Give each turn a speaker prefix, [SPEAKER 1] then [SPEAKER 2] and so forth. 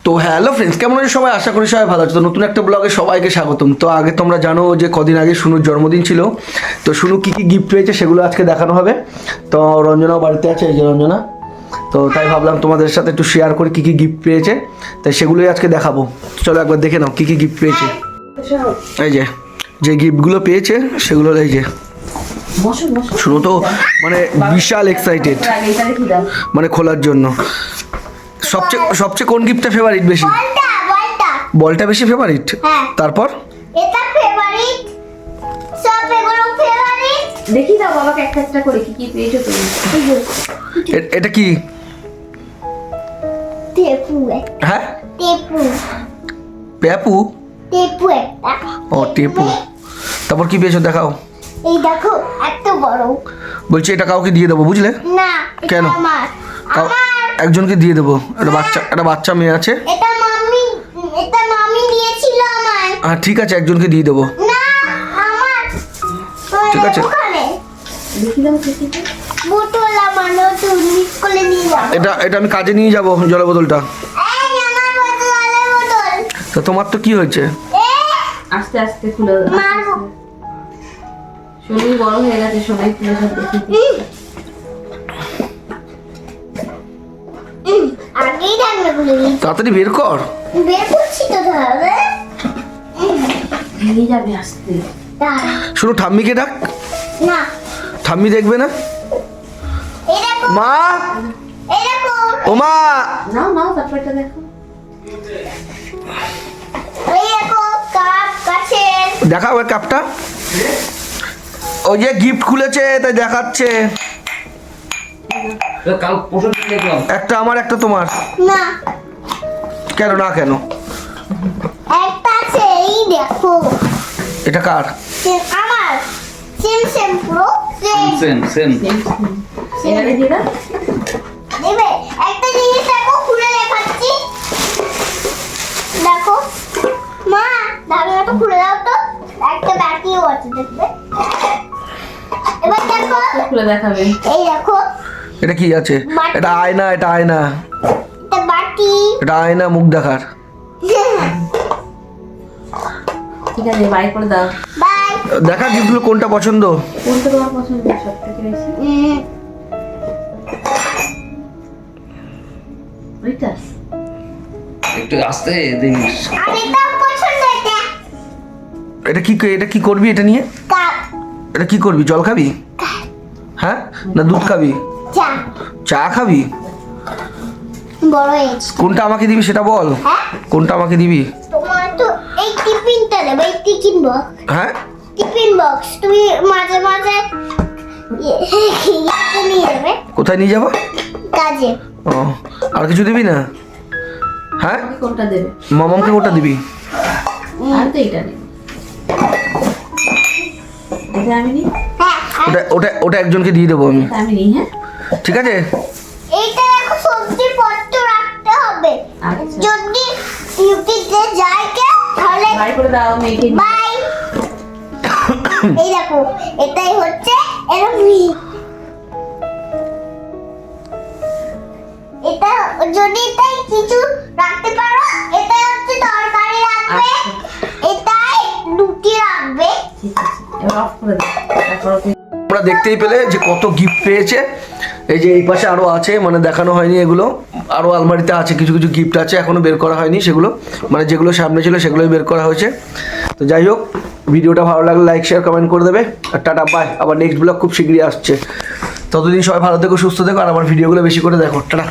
[SPEAKER 1] তো hello friends, কেমন আছে সবাই? আশা করি সবাই ভালো আছে। তো নতুন একটা ব্লগে সবাইকে স্বাগতম। তো আগে তোমরা জানো যে কদিন আগে শুনুর জন্মদিন ছিল। তো শুনু কী কী গিফট পেয়েছে সেগুলো আজকে দেখানো হবে। তো রঞ্জনাও বাড়িতে আছে, এই যে রঞ্জনা। তো তাই ভাবলাম তোমাদের সাথে একটু শেয়ার করে কী কী গিফট পেয়েছে, তাই সেগুলোই আজকে দেখাবো। চলো একবার দেখে নাও কী কী গিফট পেয়েছে। এই যে যে গিফটগুলো পেয়েছে সেগুলো এই যে শুনো। তো মানে বিশাল এক্সাইটেড মানে খোলার জন্য। সবচেয়ে কোন গিফটটা ফেভারিট বেশি? বলটা বেশি ফেভারিট। তারপর
[SPEAKER 2] এটা ফেভারিট, সব এগুলো ফেভারিট।
[SPEAKER 3] দেখি দাও বাবাকে একটা একটা করে কি কি পেয়েছো তুমি।
[SPEAKER 1] এটা কি?
[SPEAKER 2] টেপু।
[SPEAKER 1] হ্যাঁ,
[SPEAKER 2] টেপু।
[SPEAKER 1] পেপু।
[SPEAKER 2] টেপু একটা।
[SPEAKER 1] ও টেপু। তারপর কি পেয়েছো দেখাও।
[SPEAKER 2] এই দেখো এত বড়।
[SPEAKER 1] বলছি এটা কাউকে দিয়ে দেবো, বুঝলে?
[SPEAKER 2] না, এটা
[SPEAKER 1] কেন?
[SPEAKER 2] আমার।
[SPEAKER 1] একজনকে দিয়ে দেবো। একটা বাচ্চা মেয়ে আছে।
[SPEAKER 2] এটা মামি দিয়েছিল আমায়।
[SPEAKER 1] হ্যাঁ ঠিক আছে, একজনকে দিয়ে দেবো।
[SPEAKER 2] না, আমার।
[SPEAKER 1] ঠিক আছে।
[SPEAKER 2] ওখানে
[SPEAKER 3] দেখি দাও দেখি দাও।
[SPEAKER 2] বোতল আমার নতুন স্কুলে নিয়ে যাব।
[SPEAKER 1] এটা আমি কাজে নিয়ে যাবো, জলের বোতলটা।
[SPEAKER 2] এই আমার বোতলের বোতল।
[SPEAKER 1] তো তোমার তো কি হয়েছে?
[SPEAKER 3] আস্তে আস্তে খুলে দাও।
[SPEAKER 2] মারবো।
[SPEAKER 3] সোনাই বড় হয়ে গেছে, সোনাই খুলে সব দেখি।
[SPEAKER 2] আগেই রান্না করে দিই।
[SPEAKER 1] তাড়াতাড়ি বের কর।
[SPEAKER 2] বের করছি তো ধরে।
[SPEAKER 3] ভেঙে যাবে আস্তে।
[SPEAKER 2] দাঁড়া।
[SPEAKER 1] শুনো, ঠাম্মিকে ডাক।
[SPEAKER 2] না,
[SPEAKER 1] ঠাম্মি দেখবে না?
[SPEAKER 2] এই দেখো,
[SPEAKER 1] মা,
[SPEAKER 2] এই দেখো,
[SPEAKER 1] ও মা।
[SPEAKER 3] নাও নাও তারপরটা দেখো।
[SPEAKER 2] এই দেখো কাপ কাছে।
[SPEAKER 1] দেখাও ওই কাপটা। ওই যে গিফট খুলেছে তাই দেখাচ্ছে।
[SPEAKER 4] কাল পরশু দিন দেখলাম।
[SPEAKER 1] একটা আমার, একটা তোমার।
[SPEAKER 2] না,
[SPEAKER 1] কেন না কেন?
[SPEAKER 2] একটা আছে, এই দেখো।
[SPEAKER 1] এটা কার?
[SPEAKER 2] আমার সেম পুরো সেম।
[SPEAKER 4] সেম
[SPEAKER 3] এখানে দিয়ে দাও।
[SPEAKER 2] দেবে একটা জিনিস দেখো, খুলে দেখাচ্ছি। দেখো মা, ঢাকনাটা খুলে দাও তো। একটা ব্যাটিও আছে দেখবে। এবার দেখো,
[SPEAKER 3] খুলে দেখাবে।
[SPEAKER 2] এই দেখো
[SPEAKER 1] এটা কি আছে? এটা আয়না, এটা আয়না।
[SPEAKER 2] এটা বাটি।
[SPEAKER 1] এটা আয়না মুখ দেখার।
[SPEAKER 3] ঠিক আছে বাই করে দাও।
[SPEAKER 2] বাই।
[SPEAKER 1] দেখা গিফটগুলো কোনটা পছন্দ।
[SPEAKER 3] কোনটা তোমার পছন্দ সব থেকে বেশি? ওইটা।
[SPEAKER 4] একটু আস্তে দিস।
[SPEAKER 2] আমি তো পছন্দ এটা।
[SPEAKER 1] এটা কি করবি এটা নিয়ে?
[SPEAKER 2] কাপ।
[SPEAKER 1] এটা কি করবি? জল খাবি? হ্যাঁ না দুধ খাবি?
[SPEAKER 2] চা।
[SPEAKER 1] চা খাবি?
[SPEAKER 2] বড় এজ।
[SPEAKER 1] কোনটা আমাকে দিবি সেটা বল।
[SPEAKER 2] হ্যাঁ,
[SPEAKER 1] কোনটা আমাকে দিবি?
[SPEAKER 2] তোমার তো এই টিফিনটা দেবে, এই টিফিন বক্স।
[SPEAKER 1] হ্যাঁ,
[SPEAKER 2] টিফিন বক্স তুমি মাঝে মাঝে ইয়েতে নিয়ে যাবে
[SPEAKER 1] কোথায় নিয়ে যাবো?
[SPEAKER 2] কাজে।
[SPEAKER 1] ও, আর কিছু দিবি না? হ্যাঁ,
[SPEAKER 3] তুমি কোনটা দেবে?
[SPEAKER 1] মামামকে কোনটা দিবি?
[SPEAKER 3] আর তো এইটা নেই। এটা আমি নিই।
[SPEAKER 2] হ্যাঁ, আর
[SPEAKER 1] ওটা ওটা ওটা একজনকে দিয়ে দেবো আমি।
[SPEAKER 3] এটা আমি নিই। হ্যাঁ
[SPEAKER 1] ঠিক আছে।
[SPEAKER 2] এইটা দেখো সবজি পত্র রাখতে হবে।
[SPEAKER 3] আচ্ছা
[SPEAKER 2] যদি ডিউটিতে যায় কে তাহলে
[SPEAKER 3] বাই করে দাও মেয়েকে।
[SPEAKER 2] বাই। এই দেখো এটাই হচ্ছে এরকম। এটা যদি তাই কিছু রাখতে পারো, এটা হচ্ছে তরকারি রাখবে, এটাই রুটি রাখবে।
[SPEAKER 3] ঠিক আছে এবার অফ করে দাও। তারপর ওকে
[SPEAKER 1] তোমরা দেখতেই পেলে যে কত গিফট পেয়েছে। এই যে এই পাশে আরও আছে, মানে দেখানো হয়নি এগুলো। আরও আলমারিতে আছে কিছু কিছু গিফট আছে, এখনও বের করা হয়নি সেগুলো। মানে যেগুলো সামনে ছিল সেগুলোই বের করা হয়েছে। তো যাই হোক, ভিডিওটা ভালো লাগলে লাইক শেয়ার কমেন্ট করে দেবে। আর টাটা বাই। আবার নেক্সট ব্লগ খুব শীঘ্রই আসছে। ততদিন সবাই ভালো থেকো, সুস্থ থেকো, আর আমার ভিডিওগুলো বেশি করে দেখো। টাটা।